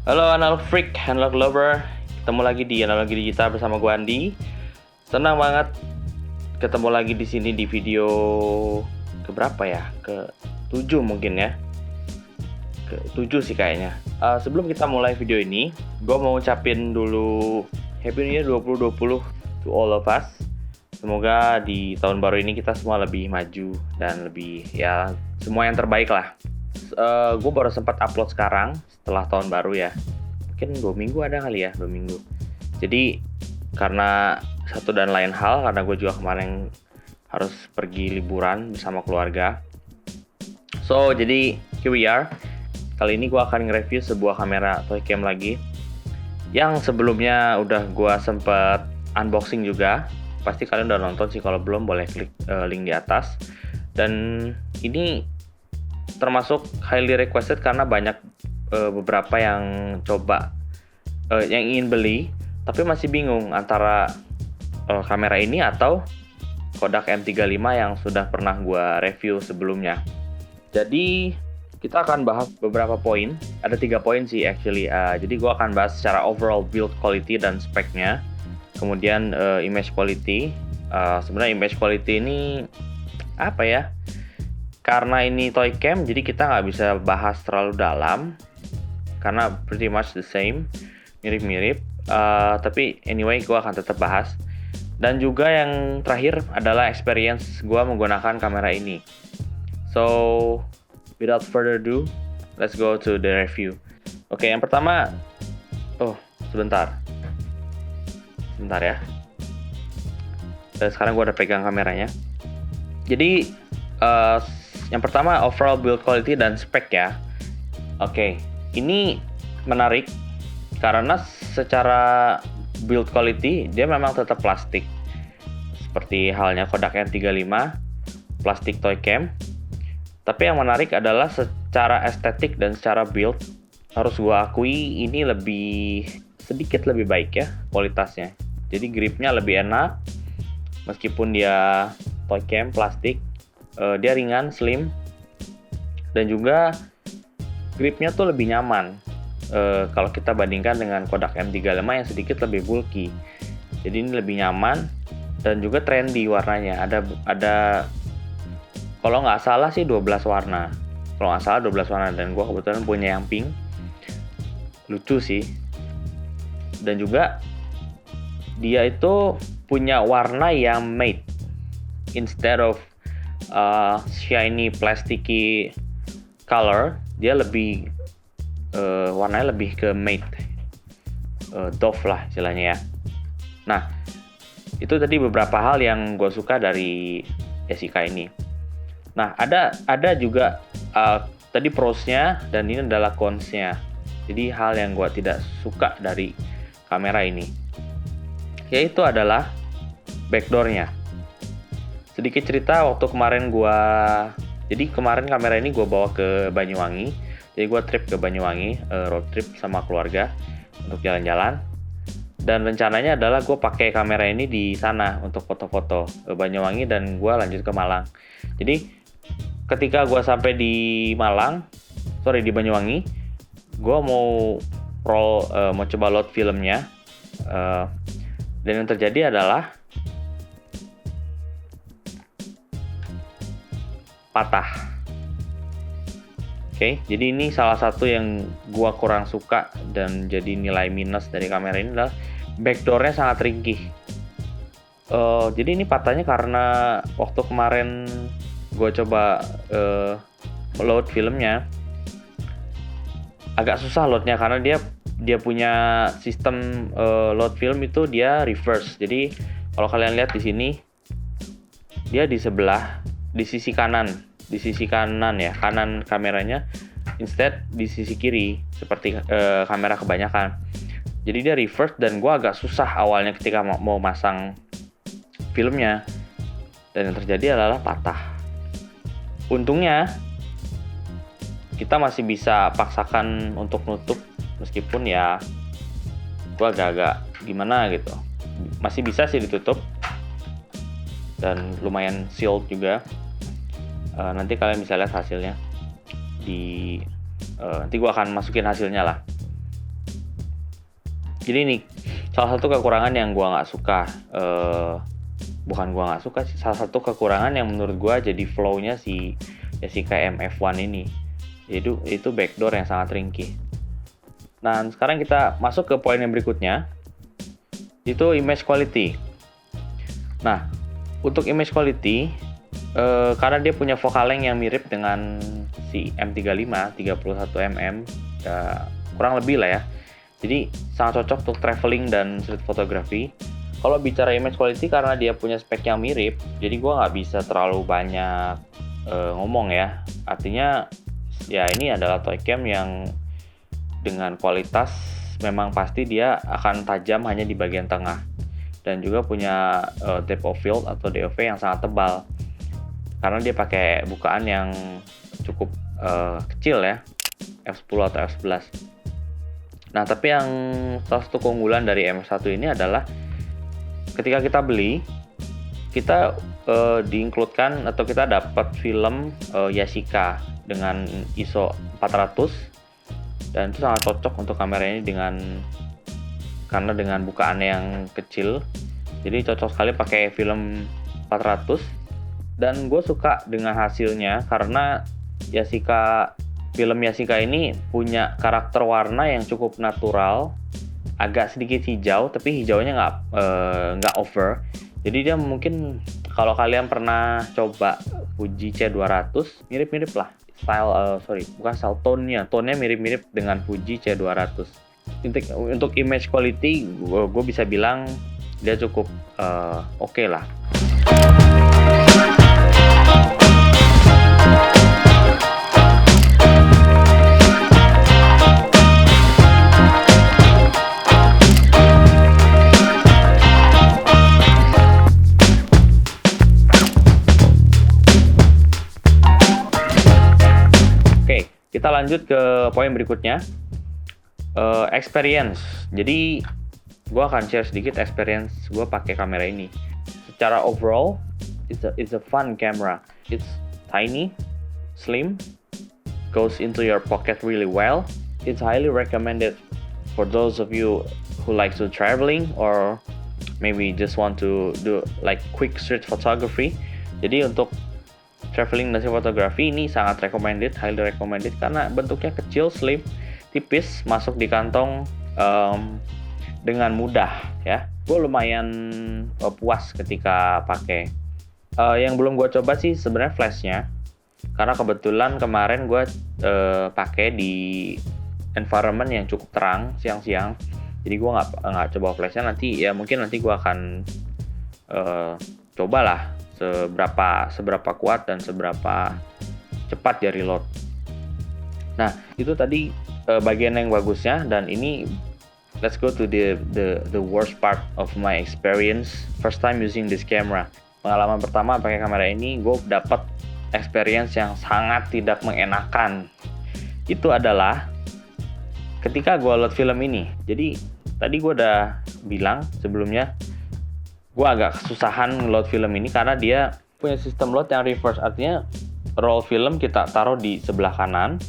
Halo analog freak, analog lover. Ketemu lagi di Analogi Digital bersama gue Andi. Senang banget ketemu lagi di sini di video keberapa ya? Ke-7 mungkin ya. Ke-7 sih kayaknya. Sebelum kita mulai video ini, gue mau ucapin dulu Happy New Year 2020 to all of us. Semoga di tahun baru ini kita semua lebih maju dan lebih ya semua yang terbaik lah. Gue baru sempat upload sekarang setelah tahun baru ya, mungkin 2 minggu ada kali ya, 2 minggu. Jadi karena satu dan lain hal, karena gue juga kemarin harus pergi liburan bersama keluarga. So jadi here we are. Kali ini gue akan nge-review sebuah kamera Toycam lagi, yang sebelumnya udah gue sempet unboxing juga. Pasti kalian udah nonton sih, kalau belum boleh klik link di atas. Dan ini termasuk highly requested karena banyak beberapa yang coba yang ingin beli tapi masih bingung antara kamera ini atau Kodak M35 yang sudah pernah gue review sebelumnya. Jadi kita akan bahas beberapa poin, ada 3 poin sih actually. Jadi gue akan bahas secara overall build quality dan speknya, kemudian image quality. Sebenarnya image quality ini apa ya, karena ini Toycam jadi kita nggak bisa bahas terlalu dalam karena pretty much the same, mirip-mirip. Tapi anyway gue akan tetap bahas. Dan juga yang terakhir adalah experience gue menggunakan kamera ini. So without further ado, let's go to the review. Oke, yang pertama, sebentar ya. Dan sekarang gue udah pegang kameranya. Jadi yang pertama overall build quality dan spek ya. Oke, ini menarik karena secara build quality dia memang tetap plastik, seperti halnya Kodak M35, plastik Toycam. Tapi yang menarik adalah secara estetik dan secara build, harus gua akui ini sedikit lebih baik ya kualitasnya. Jadi gripnya lebih enak, meskipun dia Toycam plastik. Dia ringan, slim, dan juga gripnya tuh lebih nyaman kalau kita bandingkan dengan Kodak M35 yang sedikit lebih bulky. Jadi ini lebih nyaman dan juga trendy warnanya. Ada kalau nggak salah sih 12 warna. Kalau nggak salah 12 warna, dan gue kebetulan punya yang pink. Lucu sih. Dan juga dia itu punya warna yang matte instead of shiny plasticky color. Dia lebih warnanya lebih ke matte, doff lah istilahnya ya. Nah, itu tadi beberapa hal yang gue suka dari Yashica ini. Nah, ada juga tadi pros-nya dan ini adalah cons-nya. Jadi hal yang gue tidak suka dari kamera ini, yaitu adalah backdoor-nya. Sedikit cerita, waktu kemarin kemarin kamera ini gue bawa ke Banyuwangi. Jadi gue trip ke Banyuwangi, road trip sama keluarga untuk jalan-jalan. Dan rencananya adalah gue pakai kamera ini di sana untuk foto-foto Banyuwangi, dan gue lanjut ke Malang. Jadi ketika gue sampai di Banyuwangi, gue mau coba load filmnya. Dan yang terjadi adalah patah. Oke, jadi ini salah satu yang gua kurang suka dan jadi nilai minus dari kamera ini adalah backdoor-nya sangat ringkih. Jadi ini patahnya karena waktu kemarin gua coba load filmnya, agak susah loadnya karena dia punya sistem load film itu dia reverse. Jadi kalau kalian lihat di sini, dia di sisi kanan ya, kanan kameranya, instead di sisi kiri seperti kamera kebanyakan. Jadi dia reverse, dan gue agak susah awalnya ketika mau masang filmnya, dan yang terjadi adalah patah. Untungnya kita masih bisa paksakan untuk nutup, meskipun ya gue agak-agak gimana gitu, masih bisa sih ditutup dan lumayan sealed juga. Nanti kalian bisa lihat hasilnya nanti gue akan masukin hasilnya lah. Jadi nih, salah satu kekurangan yang gue nggak suka, bukan gue nggak suka sih, salah satu kekurangan yang menurut gue jadi flow-nya si Yashica MF1 ini, itu backdoor yang sangat ringkih. Nah, sekarang kita masuk ke poin yang berikutnya, itu image quality. Nah, untuk image quality, karena dia punya focal length yang mirip dengan si M35 31mm, ya, kurang lebih lah ya. Jadi sangat cocok untuk traveling dan street photography. Kalau bicara image quality, karena dia punya spek yang mirip, jadi gue nggak bisa terlalu banyak ngomong ya. Artinya ya ini adalah toy cam yang dengan kualitas memang pasti dia akan tajam hanya di bagian tengah, dan juga punya depth of field atau DOV yang sangat tebal karena dia pakai bukaan yang cukup kecil ya, f10 atau f11. Nah, tapi yang salah satu keunggulan dari MF1 ini adalah ketika kita beli, kita di-include-kan atau kita dapat film Yashica dengan ISO 400, dan itu sangat cocok untuk kamera ini karena dengan bukaan yang kecil, jadi cocok sekali pakai film 400. Dan gue suka dengan hasilnya karena film Yashica ini punya karakter warna yang cukup natural, agak sedikit hijau, tapi hijaunya nggak over. Jadi dia mungkin, kalau kalian pernah coba Fuji C200, mirip-mirip lah tone-nya mirip-mirip dengan Fuji C200. Untuk image quality, gue bisa bilang dia cukup oke lah. Kita lanjut ke poin berikutnya, experience. Jadi gue akan share sedikit experience gue pakai kamera ini. Secara overall, it's a fun camera. It's tiny, slim, goes into your pocket really well. It's highly recommended for those of you who like to traveling or maybe just want to do like quick street photography. Jadi untuk traveling dan fotografi ini sangat highly recommended karena bentuknya kecil, slim, tipis, masuk di kantong dengan mudah ya. Gue lumayan puas ketika pakai. Yang belum gue coba sih sebenarnya flashnya, karena kebetulan kemarin gue pakai di environment yang cukup terang siang-siang, jadi gue nggak coba flashnya. Mungkin nanti gue akan cobalah seberapa kuat dan seberapa cepat dia reload. Nah, itu tadi bagian yang bagusnya, dan ini let's go to the worst part of my experience first time using this camera. Pengalaman pertama pakai kamera ini, gue dapat experience yang sangat tidak mengenakan. Itu adalah ketika gue load film ini. Jadi tadi gue udah bilang sebelumnya, gue agak kesusahan load film ini karena dia punya sistem load yang reverse. Artinya roll film kita taruh di sebelah kanan,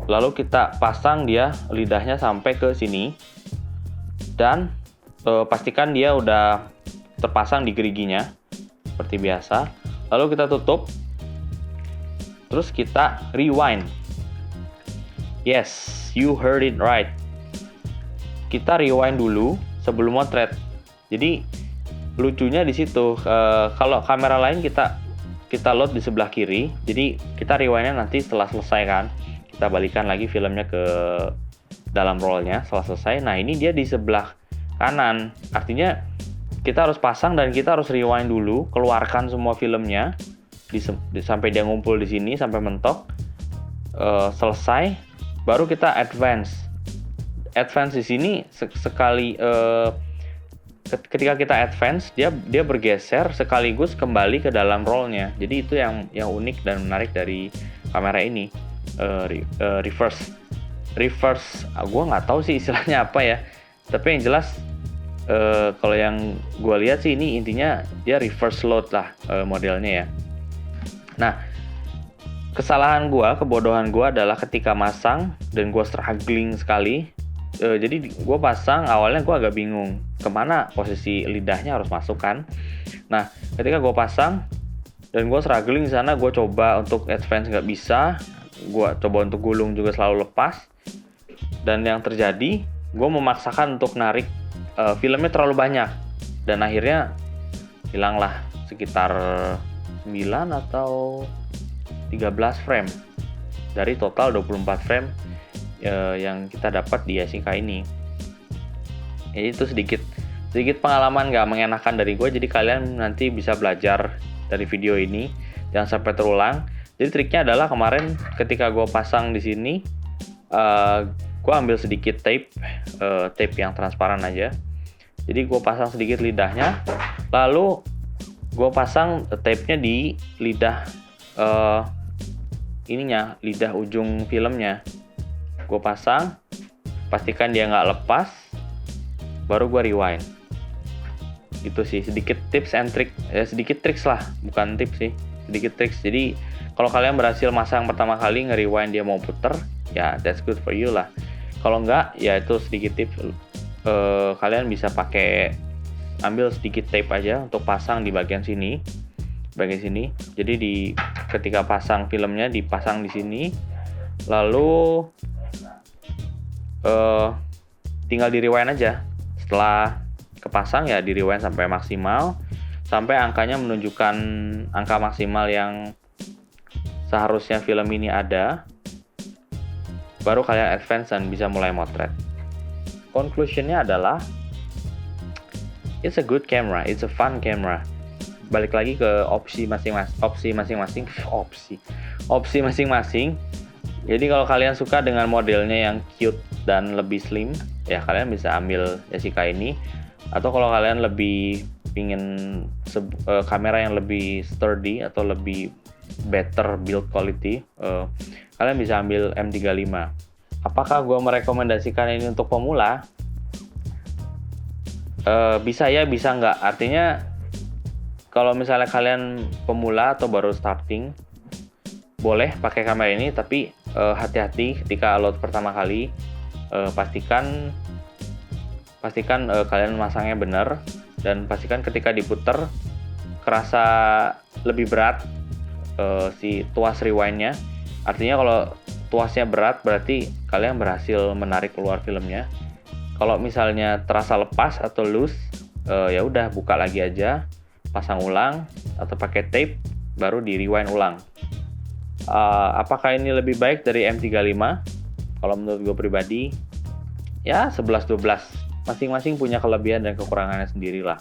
lalu kita pasang dia lidahnya sampai ke sini, dan pastikan dia udah terpasang di geriginya seperti biasa. Lalu kita tutup, terus kita rewind. Yes, you heard it right. Kita rewind dulu sebelum motret. Jadi lucunya di situ, kalau kamera lain kita load di sebelah kiri, jadi kita rewindnya nanti setelah selesai kan, kita balikan lagi filmnya ke dalam rollnya setelah selesai. Nah, ini dia di sebelah kanan, artinya kita harus pasang dan kita harus rewind dulu, keluarkan semua filmnya sampai dia ngumpul di sini sampai mentok, selesai, baru kita advance di sini sekali. Ketika kita advance, dia bergeser sekaligus kembali ke dalam rollnya. Jadi itu yang unik dan menarik dari kamera ini. Reverse, gue nggak tahu sih istilahnya apa ya. Tapi yang jelas, kalau yang gue lihat sih ini intinya dia reverse load lah modelnya ya. Nah, kebodohan gue adalah ketika masang dan gue struggling sekali Jadi gue pasang, awalnya gue agak bingung kemana posisi lidahnya harus masuk kan. Nah ketika gue pasang dan gue struggling di sana, gue coba untuk advance nggak bisa, gue coba untuk gulung juga selalu lepas. Dan yang terjadi, gue memaksakan untuk narik filmnya terlalu banyak, dan akhirnya hilanglah sekitar 9 atau 13 frame dari total 24 frame yang kita dapat di Yashica ini. Jadi itu sedikit pengalaman gak mengenakan dari gue. Jadi kalian nanti bisa belajar dari video ini, jangan sampai terulang. Jadi triknya adalah kemarin ketika gue pasang di sini, gue ambil sedikit tape yang transparan aja. Jadi gue pasang sedikit lidahnya, lalu gue pasang tape-nya di lidah lidah ujung filmnya. Gue pasang, pastikan dia nggak lepas, baru gue rewind. Itu sih sedikit tips and trick, sedikit tricks lah, bukan tips sih, sedikit tricks. Jadi kalau kalian berhasil masang pertama kali, nge-rewind dia mau puter, ya that's good for you lah. Kalau enggak, ya itu sedikit tips. Kalian bisa ambil sedikit tape aja untuk pasang di bagian sini. Jadi ketika pasang filmnya dipasang di sini, lalu tinggal di rewind aja. Setelah kepasang ya di rewind sampai maksimal, sampai angkanya menunjukkan angka maksimal yang seharusnya film ini ada, baru kalian advance dan bisa mulai motret. Conclusionnya adalah it's a good camera, it's a fun camera. Balik lagi ke opsi masing-masing. Jadi kalau kalian suka dengan modelnya yang cute dan lebih slim, ya kalian bisa ambil Yashica ini. Atau kalau kalian lebih pingin kamera yang lebih sturdy atau lebih better build quality, kalian bisa ambil M35. Apakah gue merekomendasikan ini untuk pemula? Bisa ya, bisa nggak. Artinya kalau misalnya kalian pemula atau baru starting, boleh pakai kamera ini, tapi hati-hati ketika upload pertama kali. Pastikan kalian masangnya benar, dan pastikan ketika diputer kerasa lebih berat si tuas rewindnya. Artinya kalau tuasnya berat berarti kalian berhasil menarik keluar filmnya. Kalau misalnya terasa lepas atau loose, ya udah buka lagi aja, pasang ulang atau pakai tape, baru di rewind ulang. Apakah ini lebih baik dari M35? Kalau menurut gue pribadi, ya 11-12. Masing-masing punya kelebihan dan kekurangannya sendiri lah.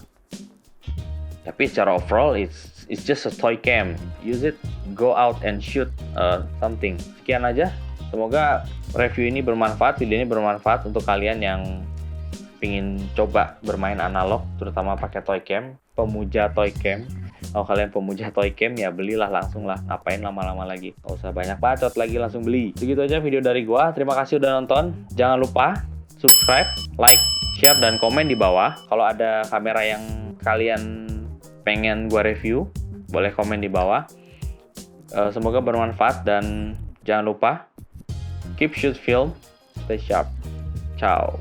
Tapi secara overall, it's just a toy cam. Use it, go out and shoot something. Sekian aja. Semoga review ini bermanfaat, video ini bermanfaat untuk kalian yang pingin coba bermain analog, terutama pakai toy cam, pemuja toy cam. Kalau kalian pemuja toy cam, ya belilah langsung lah. Ngapain lama-lama lagi? Gak usah banyak bacot lagi, langsung beli. Segitu aja video dari gua. Terima kasih udah nonton. Jangan lupa subscribe, like, share, dan komen di bawah. Kalau ada kamera yang kalian pengen gua review, boleh komen di bawah. Semoga bermanfaat, dan jangan lupa keep shoot film, stay sharp. Ciao.